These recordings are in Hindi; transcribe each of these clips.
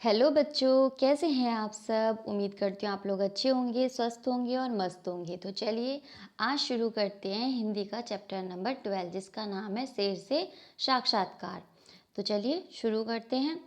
हेलो बच्चों, कैसे हैं आप सब? उम्मीद करती हूँ आप लोग अच्छे होंगे, स्वस्थ होंगे और मस्त होंगे। तो चलिए आज शुरू करते हैं हिंदी का चैप्टर नंबर 12 जिसका नाम है शेर से साक्षात्कार। तो चलिए शुरू करते हैं।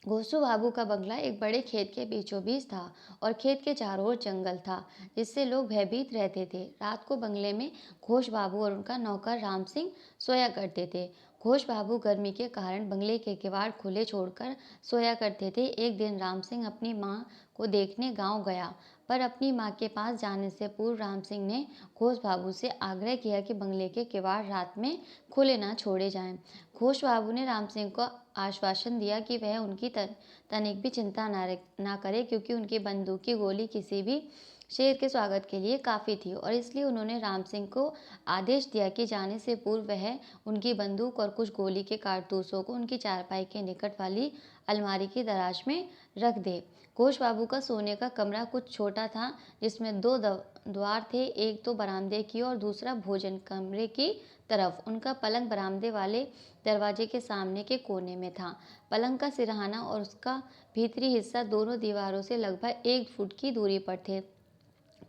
घोसू बाबू का बंगला एक बड़े खेत के बीचों बीच था और खेत के चारों ओर जंगल था जिससे लोग भयभीत रहते थे। रात को बंगले में घोष बाबू और उनका नौकर राम सिंह सोया करते थे। घोष बाबू गर्मी के कारण बंगले के किवाड़ खुले छोड़कर सोया करते थे। एक दिन राम सिंह अपनी माँ को देखने गांव गया, पर अपनी माँ के पास जाने से पूर्व राम सिंह ने घोष बाबू से आग्रह किया कि बंगले के किवाड़ रात में खुले ना छोड़े जाएं। घोष बाबू ने राम सिंह को आश्वासन दिया कि वह उनकी तनिक भी चिंता ना करे, क्योंकि उनकी बंदूक की गोली किसी भी शेर के स्वागत के लिए काफ़ी थी और इसलिए उन्होंने राम सिंह को आदेश दिया कि जाने से पूर्व वह उनकी बंदूक और कुछ गोली के कारतूसों को उनकी चारपाई के निकट वाली अलमारी की दराज में रख दे। घोष बाबू का सोने का कमरा कुछ छोटा था, जिसमें दो द्वार थे, एक तो बरामदे की और दूसरा भोजन कमरे की तरफ। उनका पलंग बरामदे वाले दरवाजे के सामने के कोने में था। पलंग का सिरहाना और उसका भीतरी हिस्सा दोनों दीवारों से लगभग 1 फुट की दूरी पर थे।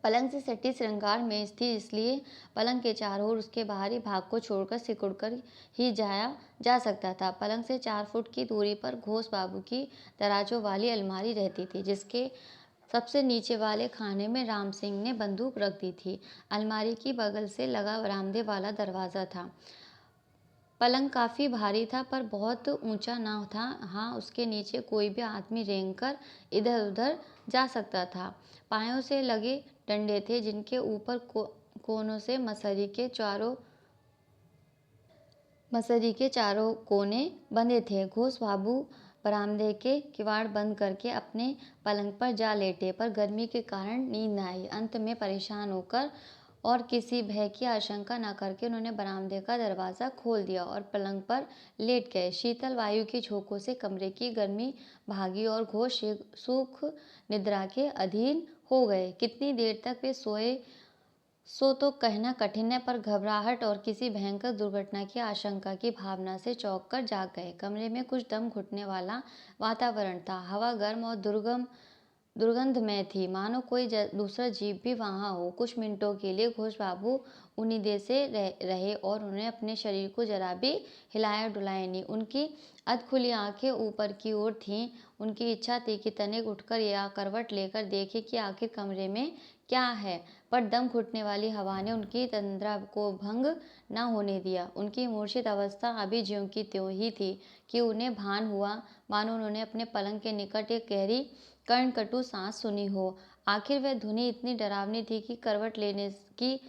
पलंग से सटी श्रृंगार मेज थी, इसलिए पलंग के चारों ओर उसके बाहरी भाग को छोड़कर सिकुड़कर ही जाया जा सकता था। पलंग से 4 फुट की दूरी पर घोष बाबू की दराजों वाली अलमारी रहती थी, जिसके सबसे नीचे वाले खाने में राम सिंह ने बंदूक रख दी थी। अलमारी की बगल से लगा बरामदे वाला दरवाज़ा था। पलंग काफ़ी भारी था पर बहुत ऊंचा न था। हाँ, उसके नीचे कोई भी आदमी रेंगकर इधर उधर जा सकता था। पायों से लगे डंडे थे, जिनके ऊपर कोनों से मसरी के चारों कोने बंधे थे। घोष बाबू बरामदे के किवाड़ बंद करके अपने पलंग पर जा लेटे, पर गर्मी के कारण नींद न आई। अंत में परेशान होकर और किसी भय की आशंका न करके उन्होंने बरामदे का दरवाज़ा खोल दिया और पलंग पर लेट गए। शीतल वायु की झोंकों से कमरे की गर्मी भागी और घोष सुख निद्रा के अधीन हो गए। कितनी देर तक वे सोए सो तो कहना कठिन है, पर घबराहट और किसी भयंकर दुर्घटना की आशंका की भावना से चौंक कर जाग गए। कमरे में कुछ दम घुटने वाला वातावरण था। हवा गर्म और दुर्गंधमय थी, मानो कोई दूसरा जीव भी वहां हो। कुछ मिनटों के लिए घोष बाबू उन्हीं दे से रहे और उन्हें अपने शरीर को जरा भी हिलाया डुलाया नहीं। उनकी अधखुली आंखें ऊपर की ओर थीं। उनकी इच्छा थी कि तनिक उठकर या करवट लेकर देखे कि आखिर कमरे में क्या है, पर दम घुटने वाली हवा ने उनकी तंद्रा को भंग न होने दिया। उनकी मूर्छित अवस्था अभी ज्यों की त्यों ही थी कि उन्हें भान हुआ मानो उन्होंने अपने पलंग के निकट एक गहरी कर्णकटु सांस सुनी हो। आखिर वह धुनी इतनी डरावनी थी कि करवट लेने की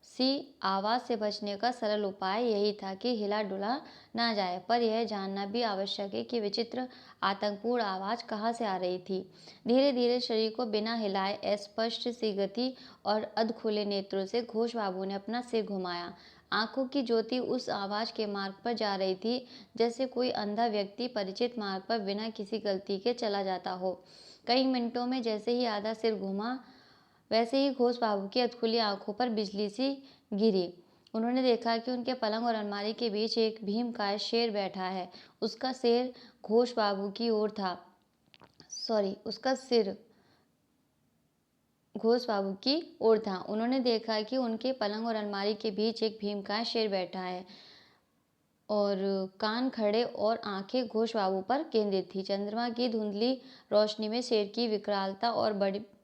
सी आवाज़ से बचने का सरल उपाय यही था कि हिला डुला ना जाए, पर यह जानना भी आवश्यक है कि विचित्र आतंकपूर्ण आवाज़ कहाँ से आ रही थी। धीरे धीरे शरीर को बिना हिलाए अस्पष्ट सी गति और अधखुले नेत्रों से घोष बाबू ने अपना सिर घुमाया। आंखों की ज्योति उस आवाज़ के मार्ग पर जा रही थी, जैसे कोई अंधा व्यक्ति परिचित मार्ग पर बिना किसी गलती के चला जाता हो। कई मिनटों में जैसे ही आधा सिर घुमा, वैसे ही घोष बाबू की अधखुली आंखों पर बिजली सी गिरी। उन्होंने देखा कि उनके पलंग और अलमारी के बीच एक भीमकाय शेर बैठा है। उसका सिर घोष बाबू की ओर था। उसका सिर घोष बाबू की ओर था। उन्होंने देखा कि उनके पलंग और अलमारी के बीच एक भीमकाय शेर बैठा है और कान खड़े और आंखें घोष बाबू पर केंद्रित थी। चंद्रमा की धुंधली रोशनी में शेर की विकरालता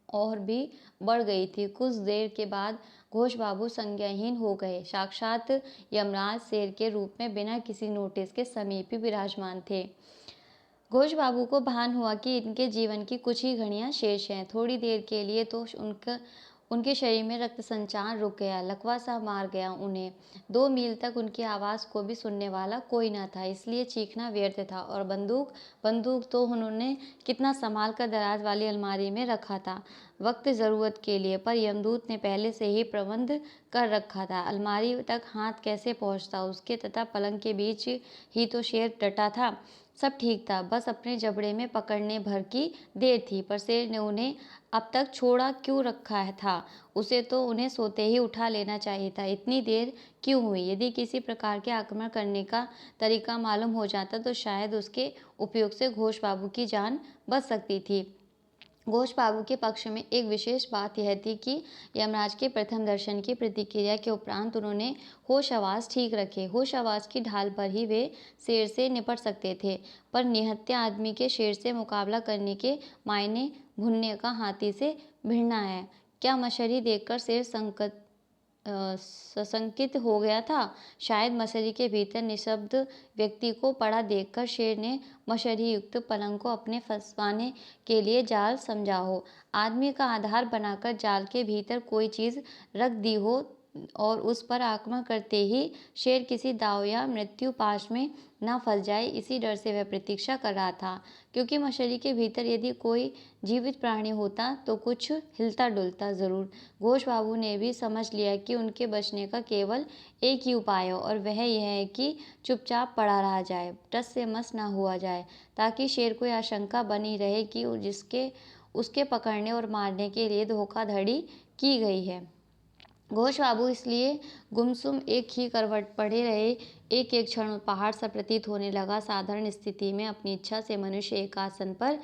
और भी बढ़ गई थी। कुछ देर के बाद घोष बाबू संज्ञाहीन हो गए। साक्षात यमराज शेर के रूप में बिना किसी नोटिस के समीप ही विराजमान थे। घोष बाबू को भान हुआ कि इनके जीवन की कुछ ही घड़ियां शेष हैं। थोड़ी देर के लिए तो उनके शरीर में रक्त संचार रुक गया, लकवा सा मार गया उन्हें। 2 मील तक उनकी आवाज़ को भी सुनने वाला कोई न था, इसलिए चीखना व्यर्थ था। और बंदूक तो उन्होंने कितना संभाल कर दराज वाली अलमारी में रखा था, वक्त ज़रूरत के लिए, पर यमदूत ने पहले से ही प्रबंध कर रखा था। अलमारी तक हाथ कैसे पहुंचता उसके, तथा पलंग के बीच ही तो शेर डटा था। सब ठीक था, बस अपने जबड़े में पकड़ने भर की देर थी। पर शेर ने उन्हें अब तक छोड़ा क्यों रखा था? उसे तो उन्हें सोते ही उठा लेना चाहिए था। इतनी देर क्यों हुई? यदि किसी प्रकार के आक्रमण करने का तरीका मालूम हो जाता तो शायद उसके उपयोग से घोष बाबू की जान बच सकती थी। घोष बाबू के पक्ष में एक विशेष बात यह थी कि यमराज के प्रथम दर्शन की प्रतिक्रिया के उपरांत उन्होंने होश आवाज़ ठीक रखे। होश आवाज़ की ढाल पर ही वे शेर से निपट सकते थे, पर निहत्था आदमी के शेर से मुकाबला करने के मायने भुनने का हाथी से भिड़ना है। क्या मशहरी देखकर शेर सशंकित हो गया था? शायद मशहरी के भीतर निशब्द व्यक्ति को पड़ा देखकर शेर ने मशहरी युक्त पलंग को अपने फंसवाने के लिए जाल समझा हो। आदमी का आधार बनाकर जाल के भीतर कोई चीज़ रख दी हो और उस पर आक्रमण करते ही शेर किसी दाव या मृत्यु पाश में न फंस जाए, इसी डर से वह प्रतीक्षा कर रहा था। क्योंकि मशहरी के भीतर यदि कोई जीवित प्राणी होता तो कुछ हिलता डुलता ज़रूर। घोष बाबू ने भी समझ लिया कि उनके बचने का केवल एक ही उपाय है, और वह यह है कि चुपचाप पड़ा रहा जाए, टस से मस न हुआ जाए, ताकि शेर को यह आशंका बनी रहे कि जिसके उसके पकड़ने और मारने के लिए धोखाधड़ी की गई है। घोष बाबू इसलिए गुमसुम एक ही करवट पड़े रहे। एक एक क्षण पहाड़ सा प्रतीत होने लगा। साधारण स्थिति में अपनी इच्छा से मनुष्य एक आसन पर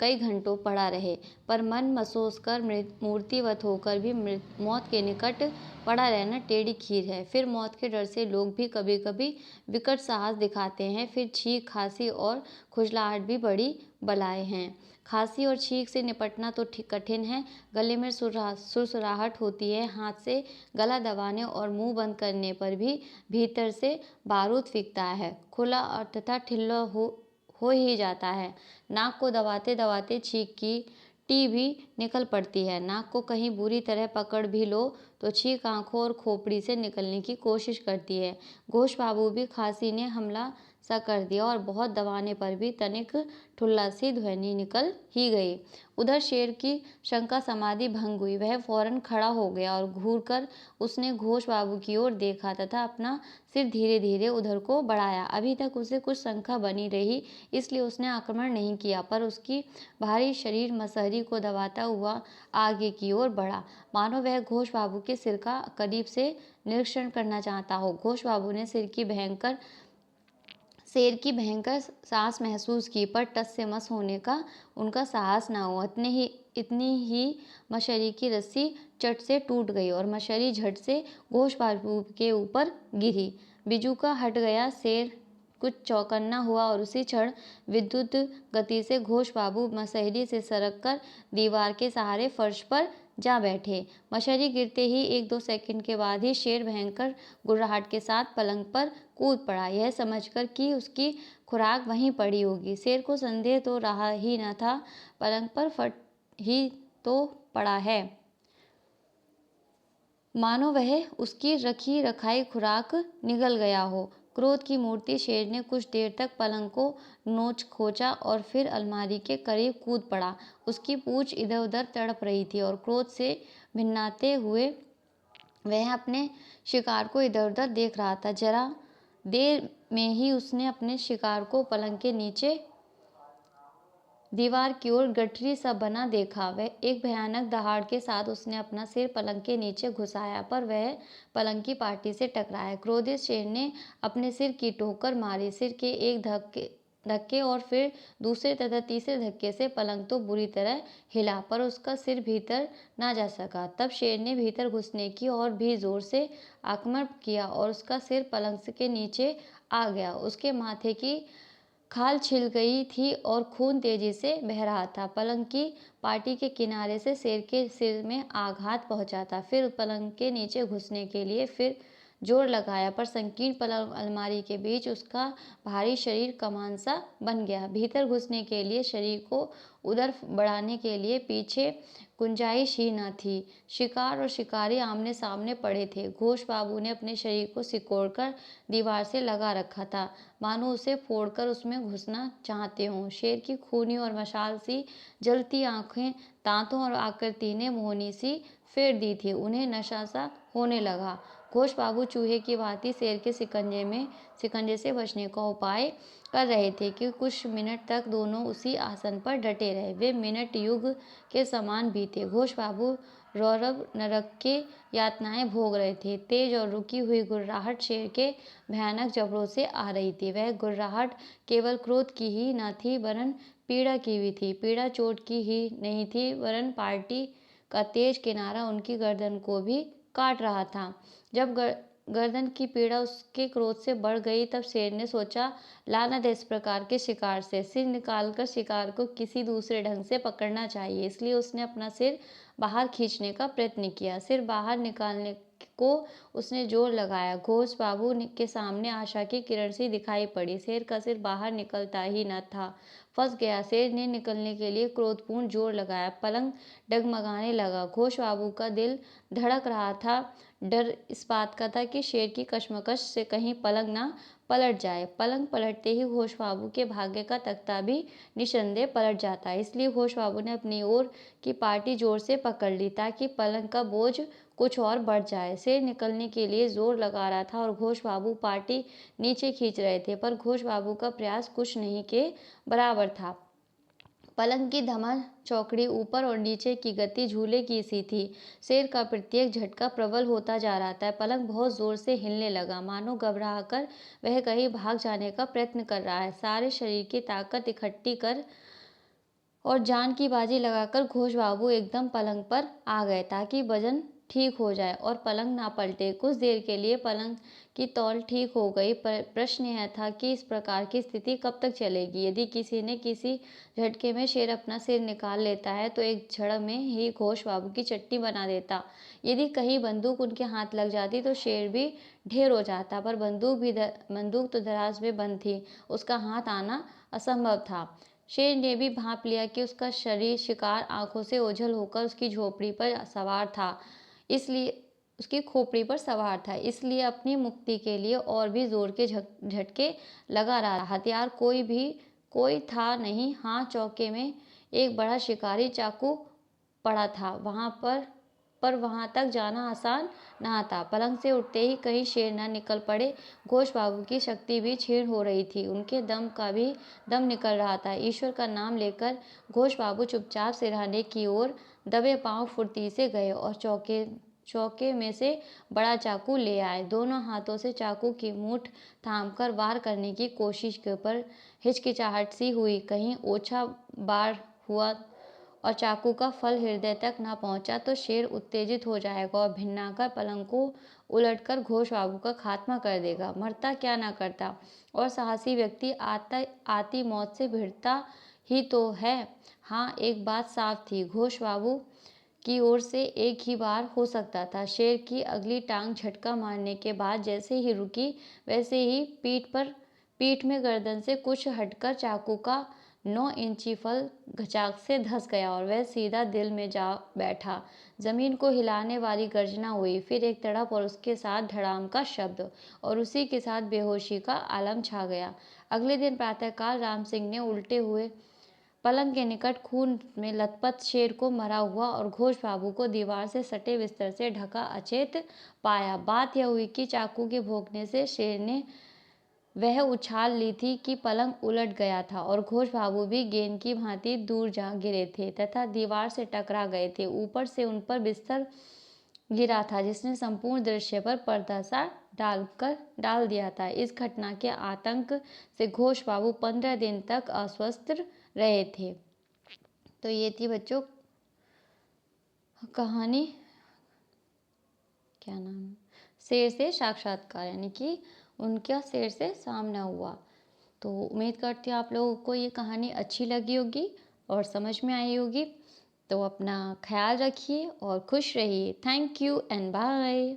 कई घंटों पड़ा रहे, पर मन मसोस कर मूर्तिवत होकर भी मौत के निकट पड़ा रहना टेढ़ी खीर है। फिर मौत के डर से लोग भी कभी कभी विकट साहस दिखाते हैं। फिर छींक, खांसी और खुजलाहट भी बड़ी बलाएं हैं। खांसी और छींक से निपटना तो कठिन है। गले में सुरसुराहट होती है। हाथ से गला दबाने और मुंह बंद करने पर भी भीतर से बारूद फीकता है, खुला और तथा ठिल्ला हो ही जाता है। नाक को दबाते दबाते छींक की टी भी निकल पड़ती है। नाक को कहीं बुरी तरह पकड़ भी लो तो छींक आंखों और खोपड़ी से निकलने की कोशिश करती है। घोष बाबू भी खांसी ने हमला सा कर दिया और बहुत दबाने पर भी तनिक ठुल्ला सी ध्वनि निकल ही गई। उधर शेर की शंका समाधि भंग हुई। वह फौरन खड़ा हो गया और घूरकर उसने घोष बाबू की ओर देखा तथा अपना सिर धीरे धीरे उधर को बढ़ाया। अभी तक उसे कुछ शंका बनी रही, इसलिए उसने आक्रमण नहीं किया, पर उसकी भारी शरीर मसहरी को दबाता हुआ आगे की ओर बढ़ा, मानो वह घोष बाबू के सिर का करीब से निरीक्षण करना चाहता हो। घोष बाबू ने शेर की भयंकर सांस महसूस की, पर टस से मस होने का उनका साहस न हुआ। इतनी ही मशहरी की रस्सी चट से टूट गई और मशहरी झट से घोष बाबू के ऊपर गिरी। बिजूका हट गया। शेर कुछ चौकन्ना हुआ और उसी क्षण विद्युत गति से घोष बाबू मशहरी से सरक कर दीवार के सहारे फर्श पर जा बैठे। मशहरी गिरते ही 1-2 सेकंड के बाद ही शेर भयंकर गुर्राहट के साथ पलंग पर कूद पड़ा, यह समझकर कि उसकी खुराक वहीं पड़ी होगी। शेर को संदेह तो रहा ही न था, पलंग पर फट ही तो पड़ा है, मानो वह उसकी रखी रखाई खुराक निगल गया हो। क्रोध की मूर्ति शेर ने कुछ देर तक पलंग को नोच खोचा और फिर अलमारी के करीब कूद पड़ा। उसकी पूंछ इधर उधर तड़प रही थी और क्रोध से भिन्नाते हुए वह अपने शिकार को इधर उधर देख रहा था। जरा देर में ही उसने अपने शिकार को पलंग के नीचे दीवार की ओर गठरी सा बना देखा। वह एक भयानक दहाड़ के साथ उसने अपना सिर पलंग के नीचे घुसाया, पर वह पलंग की पाटी से टकराया। क्रोधित शेर ने अपने सिर की ठोकर मारी। सिर के एक धक्के और फिर दूसरे तथा तीसरे धक्के से पलंग तो बुरी तरह हिला, पर उसका सिर भीतर ना जा सका। तब शेर ने भीतर घुसने की और भी जोर से आक्रमण किया और उसका सिर पलंग के नीचे आ गया। उसके माथे की खाल छिल गई थी और खून तेजी से बह रहा था। पलंग की पाटी के किनारे से शेर के सिर में आघात पहुंचा था। फिर पलंग के नीचे घुसने के लिए फिर जोर लगाया, पर संकीर्ण पलंग अलमारी के बीच उसका भारी शरीर कमान सा बन गया। भीतर घुसने के लिए शरीर को उधर बढ़ाने के लिए पीछे गुंजाइश ही न थी। शिकार और शिकारी आमने सामने पड़े थे। घोष बाबू ने अपने शरीर को सिकोड़कर दीवार से लगा रखा था, मानो उसे फोड़कर उसमें घुसना चाहते हों। शेर की खूनी और मशाल सी जलती आंखें, दांतों और आकृति ने मोहनी सी फेर दी थी। उन्हें नशा सा होने लगा। घोष बाबू चूहे की भांति शेर के शिकंजे से बचने का उपाय कर रहे थे कि कुछ मिनट तक दोनों उसी आसन पर डटे रहे। वे मिनट युग के समान बीते। घोष बाबू रौरव नरक के यातनाएं भोग रहे थे। तेज और रुकी हुई गुर्राहट शेर के भयानक जबड़ों से आ रही थी। वह गुर्राहट केवल क्रोध की ही न थी वरन पीड़ा की भी थी। पीड़ा चोट की ही नहीं थी वरन पार्टी का तेज किनारा उनकी गर्दन को भी काट रहा था। जब गर्दन की पीड़ा उसके क्रोध से बढ़ गई तब शेर ने सोचा, लानत है इस प्रकार के शिकार से। सिर निकालकर शिकार को किसी दूसरे ढंग से पकड़ना चाहिए। इसलिए उसने अपना सिर बाहर खींचने का प्रयत्न किया। सिर बाहर निकालने को उसने जोर लगाया। घोष बाबू के सामने आशा की किरण सी दिखाई पड़ी। शेर का सिर बाहर निकलता ही न था। फंस गया। शेर ने निकलने के लिए क्रोधपूर्ण जोर लगाया। पलंग डगमगाने लगा। घोष बाबू का दिल धड़क रहा था। डर इस बात का था कि शेर की कशमकश से कहीं पलंग ना पलट जाए। पलंग पलटते ही घोष बाबू के भाग्य का तख्ता भी निसंदेह पलट जाता। इसलिए घोष बाबू ने अपनी ओर की पार्टी जोर से पकड़ ली ताकि पलंग का बोझ कुछ और बढ़ जाए। शेर निकलने के लिए जोर लगा रहा था और घोष बाबू पार्टी नीचे खींच रहे थे, पर घोष बाबू का प्रयास कुछ नहीं के बराबर था। पलंग की धमा चौकड़ी ऊपर और नीचे की गति झूले की सी थी। शेर का प्रत्येक झटका प्रबल होता जा रहा था। पलंग बहुत जोर से हिलने लगा, मानो घबराकर वह कहीं भाग जाने का प्रयत्न कर रहा है। सारे शरीर की ताकत इकट्ठी कर और जान की बाजी लगाकर घोष बाबू एकदम पलंग पर आ गए ताकि वजन ठीक हो जाए और पलंग ना पलटे। कुछ देर के लिए पलंग की तौल ठीक हो गई, पर प्रश्न यह था कि इस प्रकार की स्थिति कब तक चलेगी। यदि किसी ने किसी झटके में शेर अपना सिर निकाल लेता है तो एक झड़ में ही घोष बाबू की चट्टी बना देता। यदि कहीं बंदूक उनके हाथ लग जाती तो शेर भी ढेर हो जाता, पर बंदूक तो दराज में बंद थी, उसका हाथ आना असंभव था। शेर ने भी भांप लिया कि उसका शरीर शिकार आंखों से ओझल होकर उसकी खोपड़ी पर सवार था। इसलिए अपनी मुक्ति के लिए और भी जोर के झटके लगा रहा। हथियार कोई था नहीं। हाँ, चौके में एक बड़ा शिकारी चाकू पड़ा था वहां पर वहां तक जाना आसान ना था। पलंग से उठते ही कहीं शेर न निकल पड़े। घोष बाबू की शक्ति भी क्षीण हो रही थी, उनके दम का भी दम निकल रहा था। ईश्वर का नाम लेकर घोष बाबू चुपचाप सिरहाने की ओर दबे पांव फुर्ती से गए और चौके में से बड़ा चाकू ले आए। दोनों हाथों से चाकू की मूठ थामकर वार करने की कोशिश की, पर हिचकिचाहट सी हुई। कहीं ओछा बार हुआ और चाकू का फल हृदय तक ना पहुंचा तो शेर उत्तेजित हो जाएगा और भिन्नाकर पलंग को उलटकर घोष बाबू का खात्मा कर देगा। मरता क्या ना करता, और साहसी व्यक्ति आती मौत से भिड़ता ही तो है। हाँ, एक बात साफ थी, घोष बाबू की ओर से एक ही बार हो सकता था। शेर की अगली टांग झटका मारने के बाद जैसे ही रुकी, वैसे ही पीठ में गर्दन से कुछ हटकर चाकू का 9 इंची फल घचाक से धंस गया और वह सीधा दिल में जा बैठा। जमीन को हिलाने वाली गर्जना हुई, फिर एक तड़प और उसके साथ धड़ाम का शब्द, और उसी के साथ बेहोशी का आलम छा गया। अगले दिन प्रातःकाल राम सिंह ने उल्टे हुए पलंग के निकट खून में लथपथ शेर को मरा हुआ और घोष बाबू को दीवार से सटे बिस्तर से ढका अचेत पाया। बात यह हुई कि चाकू के भोंकने से शेर ने वह उछाल ली थी कि पलंग उलट गया था और घोष बाबू भी गेंद की भांति दूर जा गिरे थे तथा दीवार से टकरा गए थे। ऊपर से उन पर बिस्तर गिरा था जिसने संपूर्ण दृश्य पर पर्दा सा डाल दिया था। इस घटना के आतंक से घोष बाबू 15 दिन तक अस्वस्थ रहे थे। तो ये थी बच्चों कहानी, क्या नाम है, शेर से साक्षात्कार, यानी कि उनका शेर से सामना हुआ। तो उम्मीद करती हूँ आप लोगों को ये कहानी अच्छी लगी होगी और समझ में आई होगी। तो अपना ख्याल रखिए और खुश रहिए। Thank you and bye.